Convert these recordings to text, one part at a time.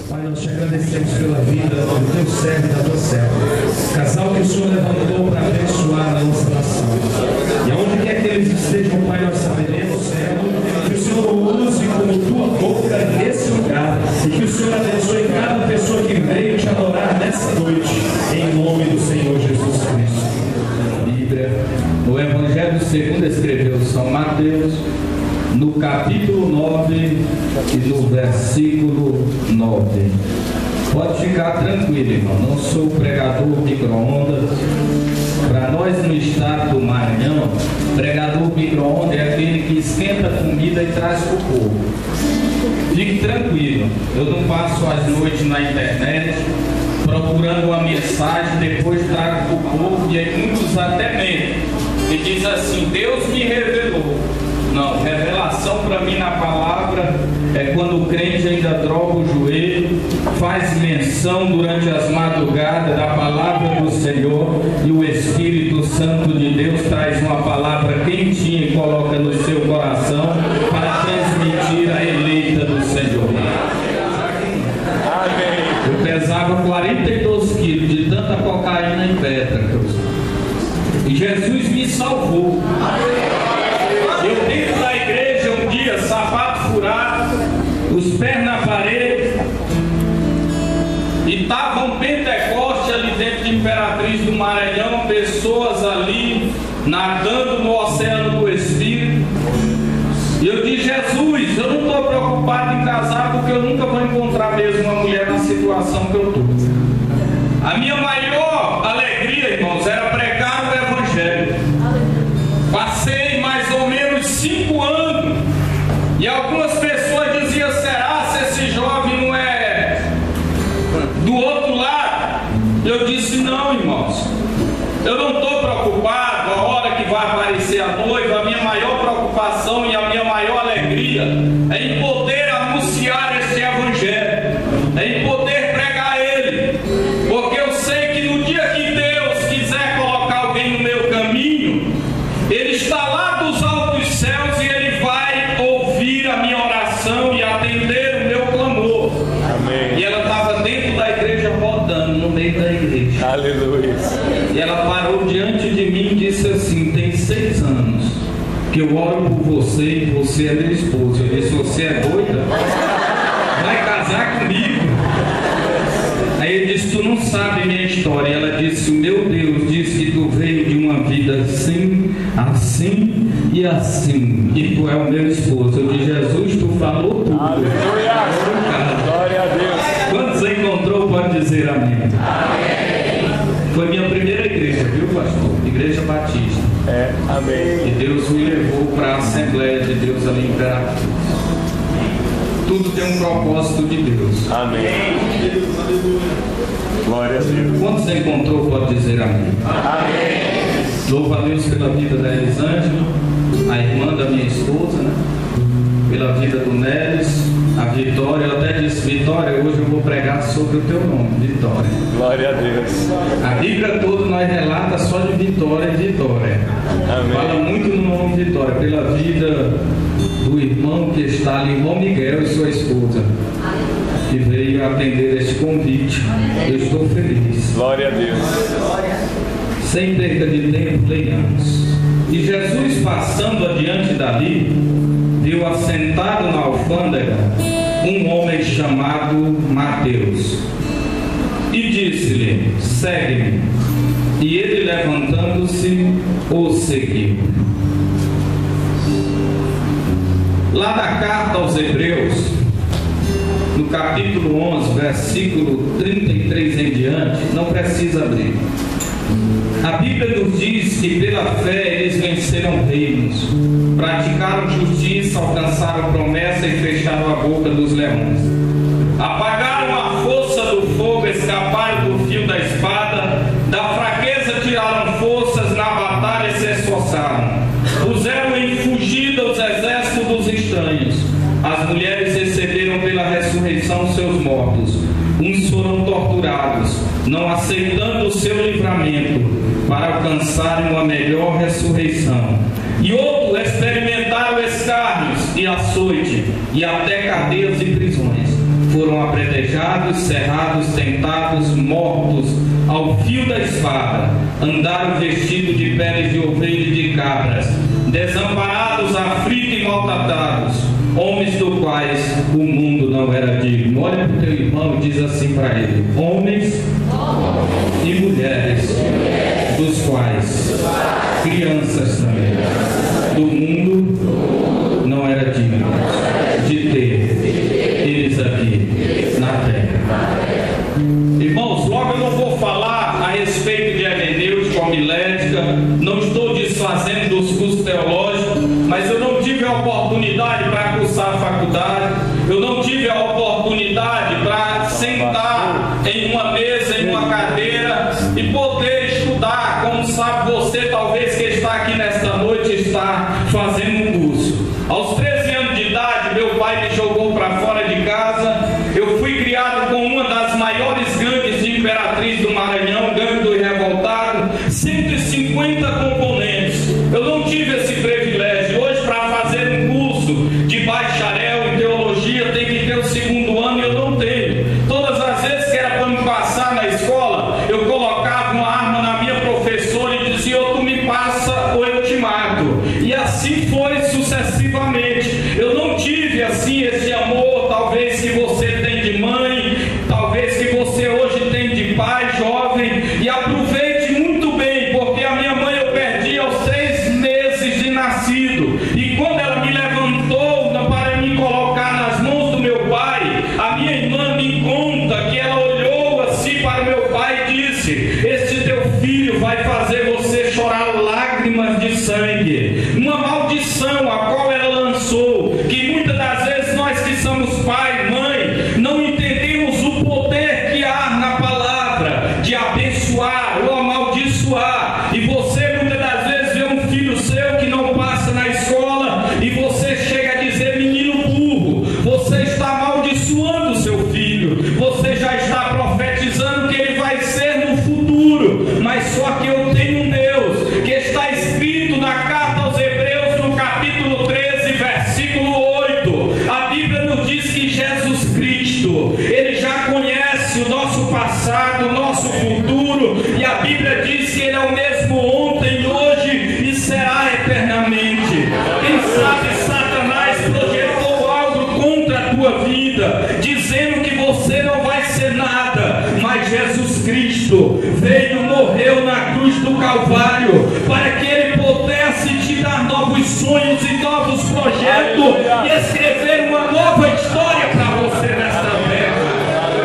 Pai, nós te agradecemos pela vida do teu servo e da tua serva. Casal que o Senhor levantou para abençoar a nossa nação. E aonde quer que eles estejam, Pai, nós sabemos, Senhor, que o Senhor o use como tua boca nesse lugar. E que o Senhor abençoe cada pessoa que veio te adorar nessa noite. Em nome do Senhor Jesus Cristo. Bíblia, no Evangelho segundo escreveu São Mateus, no capítulo 9 e no versículo 9. Pode ficar tranquilo, irmão, não sou pregador micro-ondas. Para nós no estado do Maranhão, pregador micro-ondas é aquele que esquenta a comida e traz para o povo. Fique tranquilo, eu não passo as noites na internet procurando uma mensagem, depois trago para o povo, e aí muitos até mentem e diz assim: Deus me revelou. Não, revelação para mim na palavra é quando o crente ainda droga o joelho, faz menção durante as madrugadas da palavra do Senhor, e o Espírito Santo de Deus traz uma palavra quentinha e coloca no seu coração para transmitir a eleita do Senhor. Amém. Eu pesava 42 quilos de tanta cocaína em pedra, e Jesus me salvou. Eu dentro da igreja um dia, sapato furado, os pés na parede, e estava um Pentecoste ali dentro de Imperatriz do Maranhão, pessoas ali nadando no oceano do Espírito. E eu disse: Jesus, eu não estou preocupado em casar, porque eu nunca vou encontrar mesmo uma mulher na situação que eu estou. A minha maior alegria, irmãos, era pregar o Evangelho. Passei mais ou menos 5 anos, e algumas pessoas diziam: será se esse jovem não é do outro lado? Eu disse: não, irmãos, eu não estou preocupado a hora que vai aparecer a noiva. A minha maior preocupação e a minha maior alegria é em poder anunciar esse Evangelho, é em poder pregar ele, porque eu sei que no dia que Deus quiser colocar alguém no meu caminho, Ele está lá dos altos céus e Ele vai ouvir a minha oração e atender o meu clamor. Amém. E ela estava dentro da igreja rodando, no meio da igreja. Aleluia. E ela parou diante de mim e disse assim: tem 6 anos que eu oro por você e você é meu esposo. Eu disse: você é doida? Vai casar comigo? Aí ele disse: tu não sabe minha história. E ela disse: o meu Deus disse que tu veio de uma vida assim, assim e assim, e tu é o meu esposo. Eu disse: Jesus, tu falou tudo. Aleluia. Glória a Deus. Quantos encontrou, pode dizer amém. Amém. Foi minha primeira igreja, viu, pastor? Igreja Batista. É, amém. E Deus me levou para a Assembleia de Deus ali em Imperatriz. Tudo tem um propósito de Deus. Amém. Glória a Deus. Quantos encontrou, pode dizer amém. Amém. Louvo a Deus pela vida da Elisângela, a irmã da minha esposa, né? Pela vida do Nélis, a Vitória. Eu até disse: Vitória, hoje eu vou pregar sobre o teu nome, Vitória. Glória a Deus. A Bíblia toda nós relata só de Vitória e Vitória. Amém. Fala muito no nome Vitória, pela vida do irmão que está ali, irmão Miguel, e sua esposa, que veio atender este convite. Eu estou feliz. Glória a Deus. Sem perda de tempo, leiamos. E Jesus, passando adiante dali, viu assentado na alfândega um homem chamado Mateus, e disse-lhe: segue-me. E ele, levantando-se, o seguiu. Lá da carta aos Hebreus, no capítulo 11, versículo 33 em diante, não precisa abrir. A Bíblia nos diz que pela fé eles venceram reinos, praticaram justiça, alcançaram promessa e fecharam a boca dos leões. Apagaram a força do fogo, escaparam do fio da espada, da fraqueza tiraram forças, na batalha se esforçaram. Puseram em fugida os exércitos dos estranhos. As mulheres receberam pela ressurreição seus mortos. Uns foram torturados, não aceitando o seu livramento, para alcançarem uma melhor ressurreição. E outros experimentaram escárnios e açoite, e até cadeias e prisões. foram apredrejados, cerrados, tentados, mortos ao fio da espada, andaram vestidos de peles de ovelha e de cabras, desamparados, aflitos e maltratados, homens dos quais o mundo não era digno. Olha para o teu irmão e diz assim para ele: homens e mulheres, dos quais crianças também, do mundo não era digno de ter eles aqui na terra. Irmãos, logo eu não vou falar a respeito de hermenêutica, homilética, não estou desfazendo dos cursos teológicos, mas eu não tive a oportunidade para cursar a faculdade, eu não tive a oportunidade para sentar em uma mesa, em uma cadeira e poder estudar, como sabe você, talvez que está aqui nesta noite, está fazendo um curso. Aos 13 anos de idade, meu pai me jogou para fora de casa. Eu fui criado com uma das maiores gangues de Imperatriz do Maranhão, Gangue do Revoltado, 150 componentes. Eu não tive esse privilégio. Hoje, para fazer um curso de bacharel em teologia, tem que ter o segundo ano e eu não tenho. Todas as vezes que era para me passar na escola, eu colocava uma arma na minha professora e dizia: ou tu me passa ou eu te mato. E assim foi sucessivamente. Eu não tive assim esse amor, talvez que você tem de mãe, talvez que você hoje tem de pai, jovem. E aproveite muito bem, porque a minha mãe eu perdi aos 3 meses de nascido. E quando ela me levantou para me colocar nas mãos do meu pai, a minha irmã me conta que ela olhou assim para o meu pai e disse: este teu filho vai fazer você chorar lágrimas de sangue. Uma maldição a qual ela lançou, que muitas das vezes nós que somos pai, mãe, não entendemos o poder que há na palavra de abençoar ou amaldiçoar. E você muitas das vezes vê um filho seu que não passa na escola e você chega a dizer: menino burro, você está amaldiçoando o seu filho, você já está profetizando que ele vai ser no futuro. Mas só que eu tenho um Deus, que está escrito na carta aos Hebreus, no capítulo 13, versículo 8. A Bíblia nos diz que Jesus Cristo, ele já conhece o nosso passado, o nosso futuro, e a Bíblia diz que ele é o mesmo ontem, hoje e será eternamente. Quem sabe Satanás projetou algo contra a tua vida, dizendo que você não vai ser nada, mas Jesus Cristo veio, morreu na cruz do Calvário, para que ele pudesse te dar novos sonhos e novos projetos e escrever uma nova história para você nesta terra.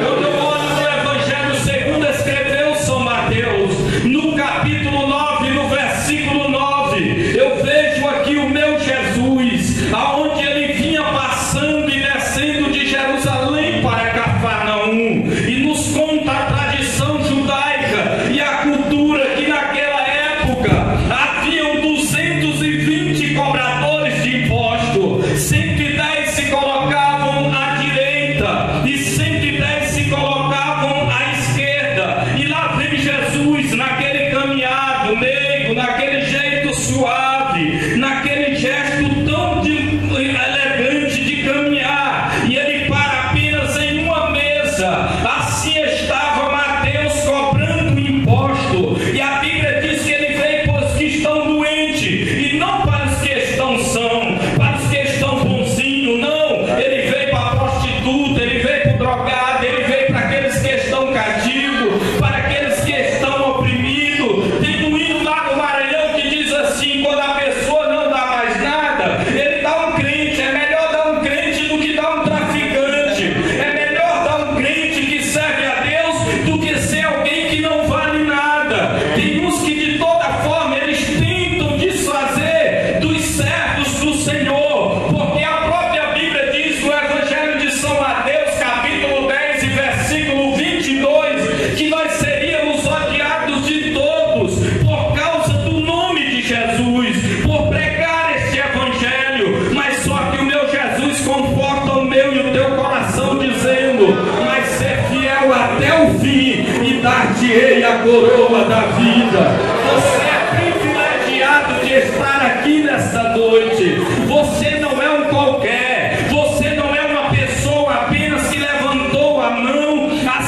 Quando eu olho no Evangelho segundo escreveu São Mateus, no capítulo 9, no versículo 9, eu vejo aqui o meu Jesus, aonde ele vinha passando e descendo de Jerusalém para Cafarnaum, e nos conta a tradição judaica e a cultura que naquela época haviam 220 cobradores de imposto, 110 se colocavam à direita e 110 se colocavam à esquerda. E lá vem Jesus naquele caminhado meigo, naquele jeito suave, naquele gesto tão elegante de caminhar, e ele para apenas em uma mesa. Assim estava Mateus cobrando imposto, e a Bíblia diz que ele veio para os que estão doentes e não para os que estão são, para os que estão bonzinhos, não. Ele veio para a prostituta, ele veio para o drogado, ele veio para aqueles que estão cativos, para aqueles que estão oprimidos. Tem um hino lá no Maranhão que diz assim: quando a pessoa não dá mais nada, ele dá um crente. É melhor dar um crente do que dar um traficante. É melhor dar um crente que serve a Deus do que ser alguém que não vale nada. Tem uns que de toda forma eles tentam desfazer dos servos do Senhor, porque a própria Bíblia diz no Evangelho de São Mateus, capítulo 10 e versículo 22, que nós seríamos odiados de todos por causa do nome de Jesus, por pregar este Evangelho. Mas só que o meu Jesus conforta o meu e o teu coração, dizendo: mas ser fiel até o fim e dar-te-ei a coroa da vida. Você é privilegiado de estar aqui nesta noite. Você não é um qualquer, você não é uma pessoa apenas que levantou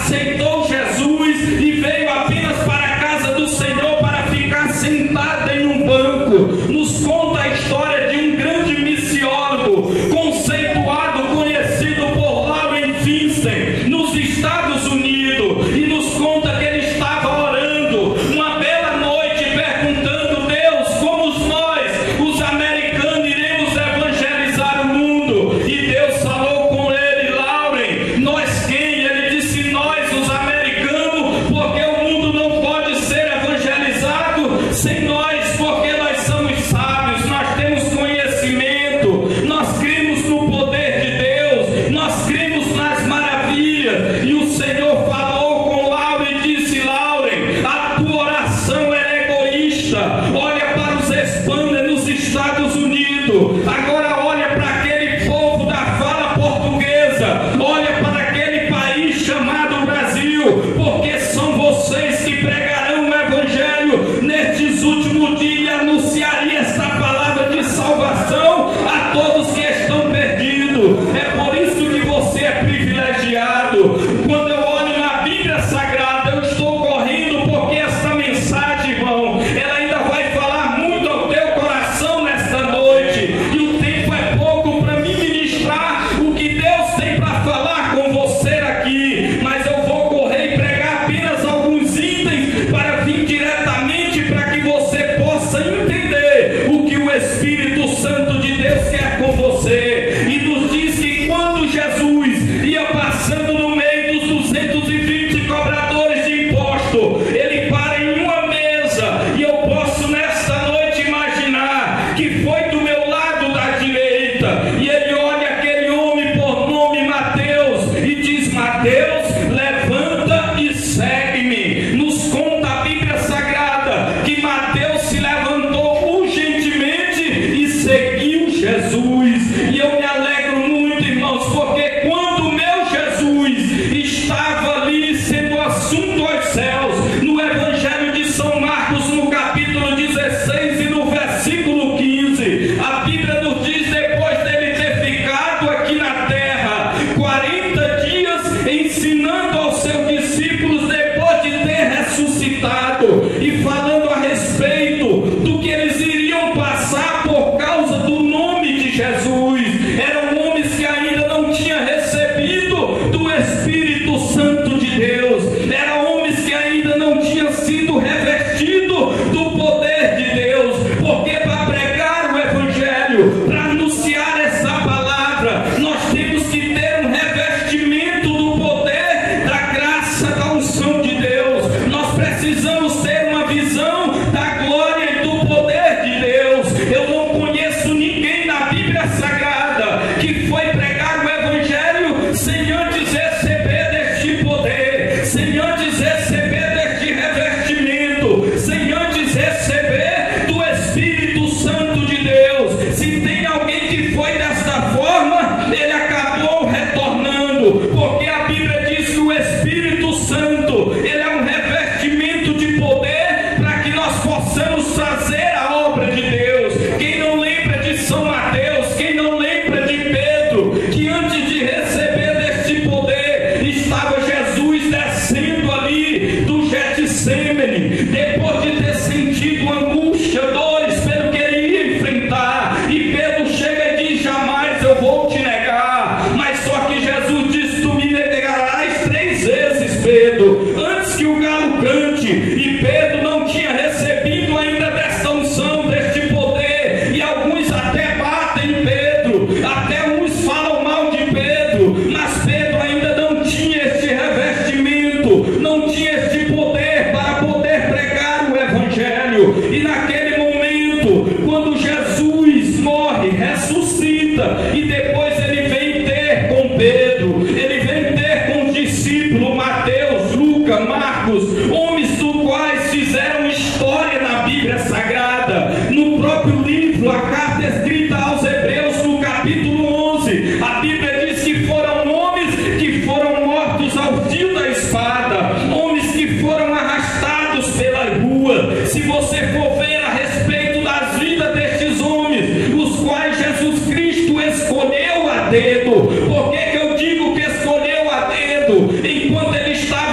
aceitou Jesus e veio apenas para a casa do Senhor para ficar sentada em um banco. Nos conta a história de um grande missiólogo conceituado, conhecido por Lauren Vincent, nos Estados Unidos, e nos conta que ele estava orando uma bela noite, perguntando: Deus, como nós, os americanos, iremos evangelizar o mundo? E Deus falou com ele: Lauren, nós quem? Ele disse: nós, os americanos, porque o mundo não pode ser evangelizado sem nós, porque nós somos sábios, nós temos conhecimento, nós cremos no poder de Deus, nós cremos nas maravilhas. E o Senhor falou com Lauren e disse: Lauren, a tua oração é egoísta. Olha para os Hispânicos nos Estados Unidos, agora olha para aquele povo da fala portuguesa, olha para aquele país chamado Brasil, porque são vocês que pregarão o Evangelho nestes últimos dias e anunciarem esta palavra de salvação a todos que estão perdidos. É por isso que você é privilegiado. Quando eu olho na Bíblia Sagrada, eu estou correndo, porque essa mensagem, irmão, ela ainda vai falar muito ao teu coração nesta noite, e o tempo é pouco para me ministrar o que Deus tem para falar com você aqui, mas eu vou correr e pregar apenas alguns itens para vir diretamente para que você possa entender o que o Espírito Santo de Deus quer com você. E nos diz que quando Jesus ia passando no meio dos 220 cobradores de imposto, ele para em uma mesa, e eu posso nesta noite imaginar que foi do meu lado da direita, e ele olha aquele homem por nome Mateus e diz: Mateus, levanta e segue-me. Nos conta a Bíblia Sagrada que Mateus se levantou urgentemente e seguiu Jesus. E eu me alegro muito, irmãos, porque quando o meu Jesus estava ali sendo assunto aos céus, no Evangelho de São Marcos, no capítulo 16 e no versículo 15, a Bíblia nos diz: depois dele ter ficado aqui na terra 40 dias ensinando aos seus discípulos, depois de ter ressuscitado e falando a respeito do que eles iriam passar por causa do nome de Jesus. Eram homens que ainda não tinham recebido do Espírito Santo de Deus, eram homens que ainda não tinham sido revestidos do poder de Deus, porque para pregar o Evangelho, para anunciar essa palavra, nós temos que ter um revestimento do poder, da graça, da unção de Deus. Nós precisamos ter uma visão da glória e do poder de Deus. Eu não conheço ninguém na Bíblia Sagrada que foi pregar o Evangelho sem antes receber deste poder, sem antes receber deste revestimento, sem antes receber do Espírito Santo de Deus. Se tem alguém que foi desta forma, ele acabou retornando, porque a Bíblia diz que o Espírito Santo, ele é um revestimento de poder para que nós possamos fazer a obra de Deus. Quem não lembra de São Mateus, quem não lembra de Pedro, que antes de receber deste poder, estava Jesus descendo ali do Getsemane, depois de ter sentido angústia, dores pelo que ele ia enfrentar, e Pedro chega e diz: jamais eu vou te negar. Mas só que Jesus diz: tu me negarás 3 vezes, Pedro, antes que o galo cante. E Pedro não tinha recebido ainda desta unção, deste poder, e alguns até batem em Pedro, até uns falam mal de Pedro, mas Pedro ainda não tinha este revestimento, não tinha este poder para poder pregar o Evangelho. E naquele momento, quando Jesus morre, ressuscita, e depois ele vem ter com Pedro, ele vem ter com os discípulos Mateus, Lucas, Marcos, homens dos quais fizeram história na Bíblia Sagrada. No próprio livro, a carta escrita aos Hebreus, no capítulo 11, a Bíblia diz que foram homens que foram mortos ao fio da espada, homens que foram arrastados pela rua. Se você for ver a respeito das vidas destes homens, os quais Jesus Cristo escolheu a dedo. Por que eu digo que escolheu a dedo? Enquanto ele está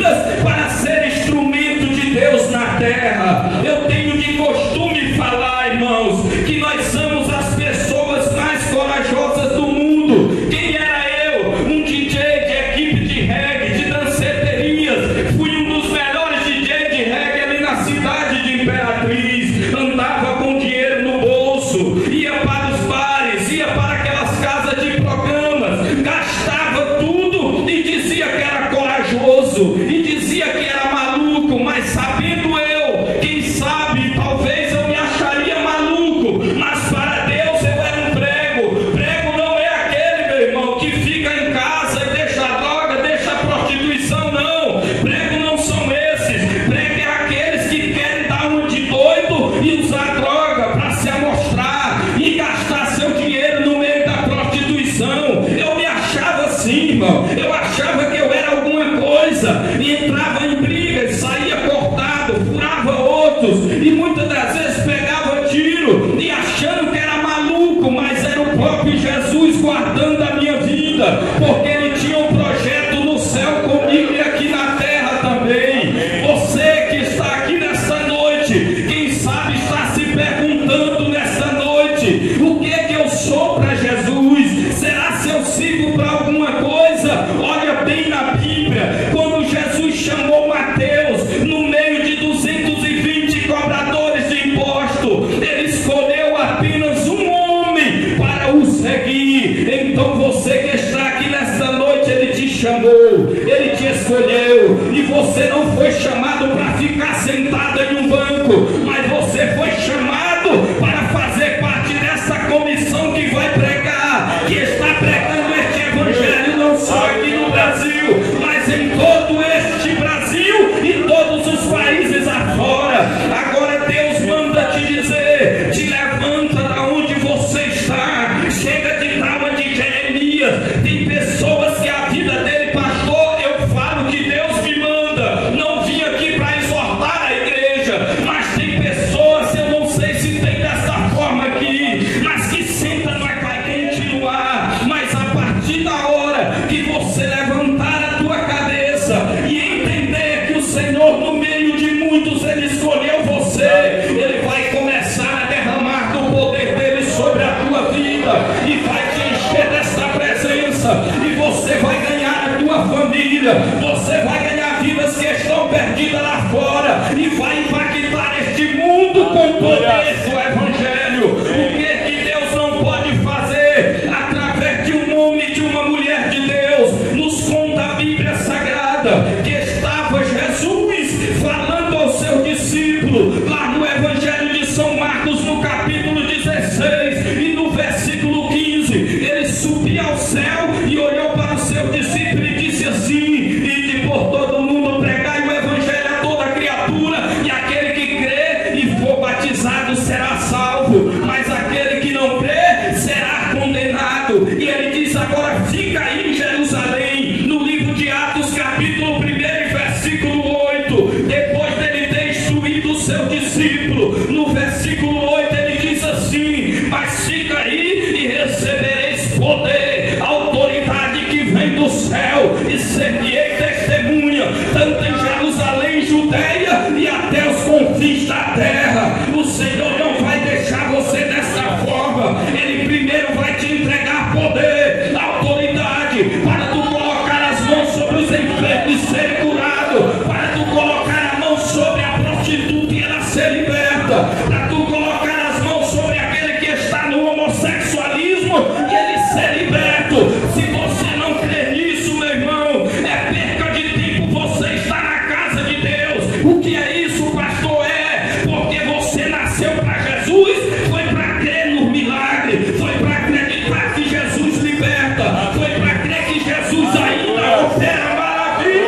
vidas para ser instrumento de Deus na terra. Eu tenho de costume falar, irmãos, que nós somos as pessoas mais corajosas do mundo. Quem era eu? Um DJ de equipe de reggae, de danceterias. Fui um dos melhores DJ de reggae ali na cidade de Imperatriz. Andava com dinheiro no bolso, ia para os bares, ia para aquelas casas de programas, gastava tudo e dizia que era corajoso, e dizia que era maluco, mas sabendo eu, quem sabe, talvez eu me acharia maluco, mas para Deus eu era um prego. Prego não é aquele, meu irmão, que fica em casa e deixa a droga, deixa a prostituição, não. Prego não são esses. Prego é aqueles que querem dar um de doido e usar droga para se amostrar e gastar seu dinheiro no meio da prostituição. Eu me achava assim, irmão. Eu achava que eu era alguma coisa e entrava em brigas, saía cortado, furava outros e muitas das vezes pegava tiro e achando que era maluco, mas era o próprio Jesus guardando a minha vida, porque ele tinha um projeto no céu comigo e aqui na terra também. Você que está aqui nessa noite, quem sabe está se perguntando nessa noite: o que é que eu sou para Jesus? Será se eu sirvo para alguma coisa? Olha bem na Bíblia, quando Jesus chamou Mateus no meio de 220 cobradores de imposto, ele escolheu apenas um homem para o seguir. Então você que está aqui nessa noite, ele te chamou, ele te escolheu, e você não foi chamado para ficar sentado em um banco, mas você foi chamado para fazer parte dessa comissão que vai pregar, que está pregando este evangelho não só aqui no Brasil, mas em todo este Brasil e todos os países afora. Agora Deus manda te dizer: te levanta da onde você está, chega de trauma de Jeremias. Tem pessoas que a vida dele, pastor, eu falo que Deus me manda, não vim aqui para exortar a igreja, mas tem pessoas, eu não sei se tem dessa forma aqui, mas que senta na quente no ar, mas a partir da hora que você levantar a tua cabeça e entender que o Senhor, no meio de muitos, ele escolheu você, ele vai começar a derramar do poder dele sobre a tua vida e vai te encher dessa presença, e você vai ganhar a tua família, você vai ganhar vidas que estão perdidas lá fora e vai impactar este mundo com o poder do evangelho. O que Deus não pode fazer através de um homem, de uma mulher de Deus? Nos conta a Bíblia Sagrada que estava Jesus falando aos seus discípulos lá no Evangelho de São Marcos, no capítulo 16 e no versículo 15. Ele subia ao céu e olhou para os seus discípulos e disse assim: ide por todo mundo, pregai o evangelho a toda criatura, e aquele que crê e for batizado será salvo, mas aquele que não crê será condenado. E ele diz: agora fica aí em Jerusalém. No livro de Atos, capítulo 1 e versículo 8, depois dele ter instruído o seu discípulo, no versículo 8 ele diz assim: mas fica aí e recebereis poder, autoridade que vem do céu, e ser-me-ei testemunha, tanto em Jerusalém, Judeia e até os confins da terra. O Senhor não vai deixar você dessa forma. Ele primeiro vai te entregar poder, autoridade, para tu colocar as mãos sobre os enfermos e ser curado, para tu colocar a mão sobre a prostituta e ela ser liberta, para tu colocar as mãos sobre aquele que está no homossexualismo e ele ser liberto. Se você não crê nisso, meu irmão, é perca de tempo você estar na casa de Deus. O que é isso, pastor? É porque você nasceu para Jesus, foi para crer no milagre, foi para acreditar que Jesus liberta, foi para crer que Jesus ainda opera maravilha.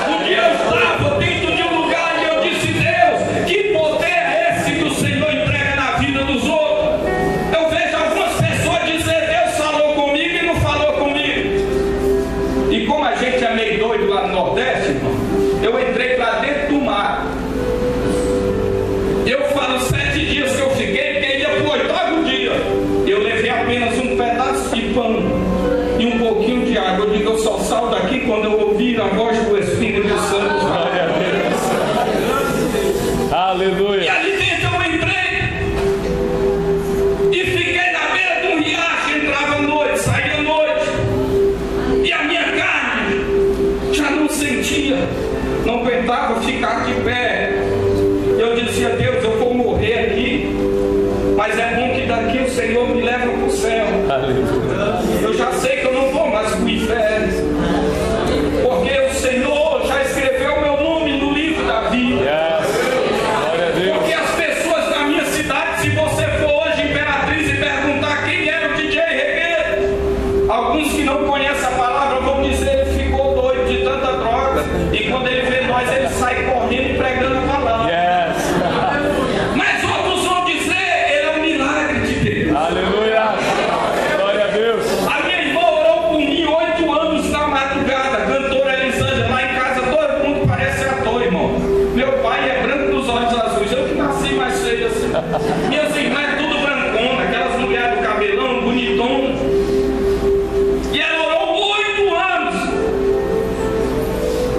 Um dia eu estava dentro de um lugar e eu disse: Deus, que poder é esse que o Senhor entrega na vida dos outros? Eu vejo algumas pessoas dizer: Deus falou comigo e não falou comigo. E como a gente é meio doido lá no Nordeste, irmão, eu entrei para dentro do mar. Eu falo 7 dias que eu fiquei, porque ia para o 8º dia. Eu levei apenas um pedaço de pão e um pouquinho de água. Eu digo: eu só saio daqui quando eu ouvir a voz do Espírito Santo. Glória a Deus. Aleluia. E ali dentro eu entrei e fiquei na beira de um riacho, entrava à noite, saía à noite, e a minha carne já não sentia, não aguentava ficar de pé. Eu dizia: Deus, eu vou morrer aqui, mas é bom que daqui o Senhor me leva para o céu. Eu já sei que eu não vou mais para o inferno, porque o Senhor já escreveu meu nome no livro da vida. Porque as pessoas da minha cidade, se você for hoje Imperatriz e perguntar quem era o DJ Regueiro, alguns que não conhecem a palavra vão dizer: ele ficou doido de tanta droga, e quando ele vê nós, ele sai correndo e pregando a palavra. Mas outros vão dizer: ele é um milagre de Deus. Aleluia. Glória a Deus. A minha irmã orou por mim 8 anos na madrugada, cantora Elisângela. Lá em casa todo mundo parece ator, irmão. Meu pai é branco dos olhos azuis, eu que nasci mais feio assim. Minhas irmãs é tudo brancona, aquelas mulheres do cabelão, bonitona. E ela orou 8 anos.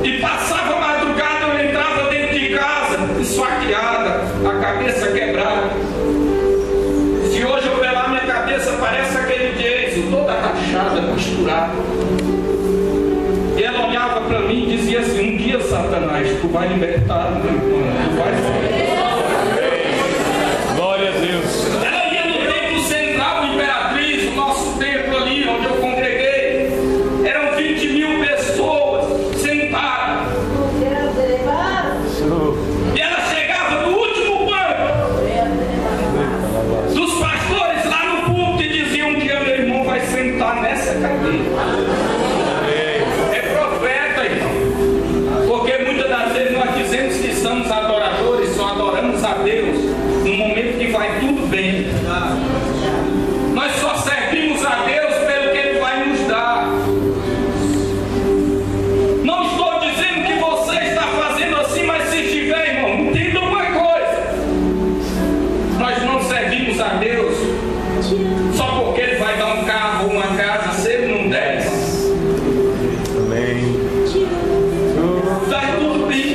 E passava a madrugada, eu entrava dentro de casa, esfaqueada, a cabeça quebrada. Se hoje eu pelar minha cabeça, parece aquele Jason, toda rachada, costurada. E ela olhava para mim e dizia assim: um dia, Satanás, tu vai libertar, meu irmão, tu vai fazer. Glória a Deus. Ela ia no templo central, Imperatriz, o nosso templo ali, onde eu congreguei. Eram 20 mil pessoas sentadas. E ela chegava no último banco dos pastores lá no púlpito e diziam que meu irmão vai sentar nessa cadeira. É profeta, irmão. Porque muitas das vezes nós dizemos que somos adoradores, só adoramos a Deus no momento que vai tudo bem. Nós só servimos a Deus pelo que Ele vai nos dar. Não estou dizendo que você está fazendo assim, mas se estiver, irmão, entenda uma coisa: nós não servimos a Deus só porque Ele vai dar um carro ou uma casa, se Ele não der. Amém. Vai tudo bem.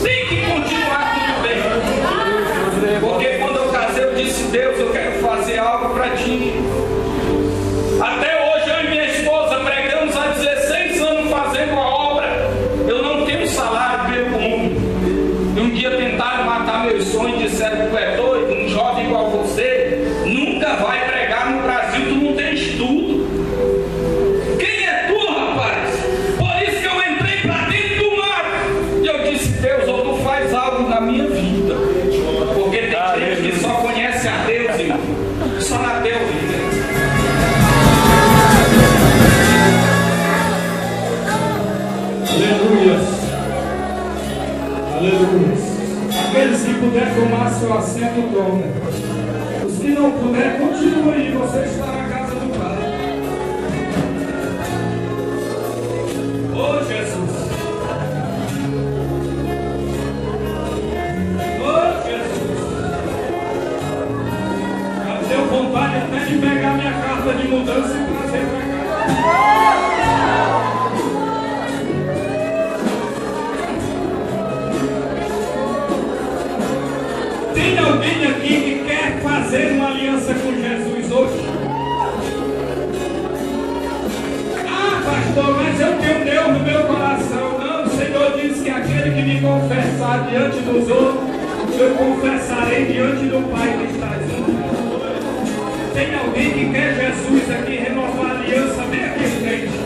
Tem que continuar tudo bem. Porque quando eu casei, eu disse: Deus, eu quero fazer algo para ti. Até hoje eu e minha esposa pregamos há 16 anos fazendo a obra. Eu não tenho salário pelo mundo. E um dia tentaram matar meus sonhos e disseram que tu é doido, um jovem igual você nunca vai pregar no Brasil, tu não tem estudo. Quem é tu, rapaz? Por isso que eu entrei para dentro do mar. E eu disse: Deus, ou tu faz algo na minha vida. Porque tem gente que só conhece a Deus, irmão. Só na Deus, irmão. Aleluia. Aleluia. Aqueles que puderem tomar seu assento, tomem. Os que não puderem, continuem aí. Você está na casa do Pai. Oh, Jesus. Oh, Jesus. Já deu vontade até de pegar minha carta de mudança e trazer para cá. Tem alguém aqui que quer fazer uma aliança com Jesus hoje? Ah, pastor, mas eu tenho Deus no meu coração. Não, o Senhor diz que aquele que me confessar diante dos outros, eu confessarei diante do Pai que está junto. Tem alguém que quer Jesus aqui, renovar a aliança? Vem aqui, frente.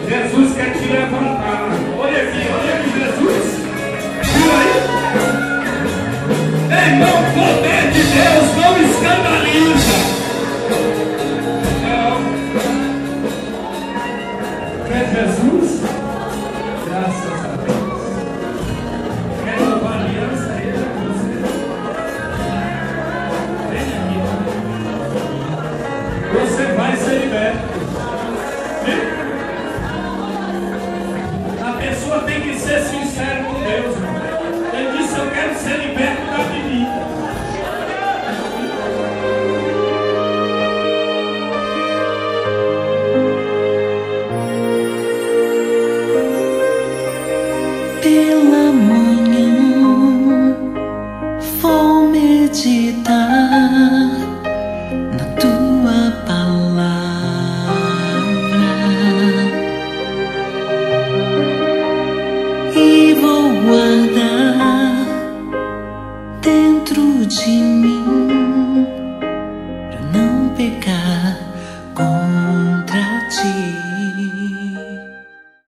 Jesus quer te levantar. Olha aqui, Jesus. Irmão, o poder de Deus não escandaliza. Não. Quer Jesus? Graças a Deus. Quer uma aliança? Ele é você. Vem aqui. Você vai ser liberto. A pessoa tem que ser sincera com Deus, irmão. Ele disse: eu quero ser liberto da bebida. de mim, pra não pecar contra ti.